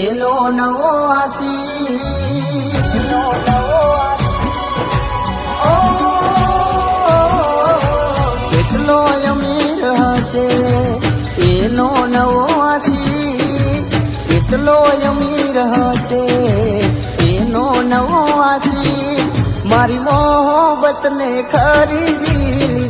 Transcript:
એનો નવો આસી કેટલો અમીર હશે એનો નવો આસી કેટલો અમીર હશે એનો નવો આસી મારી મોહબ્બત ને ખરીદી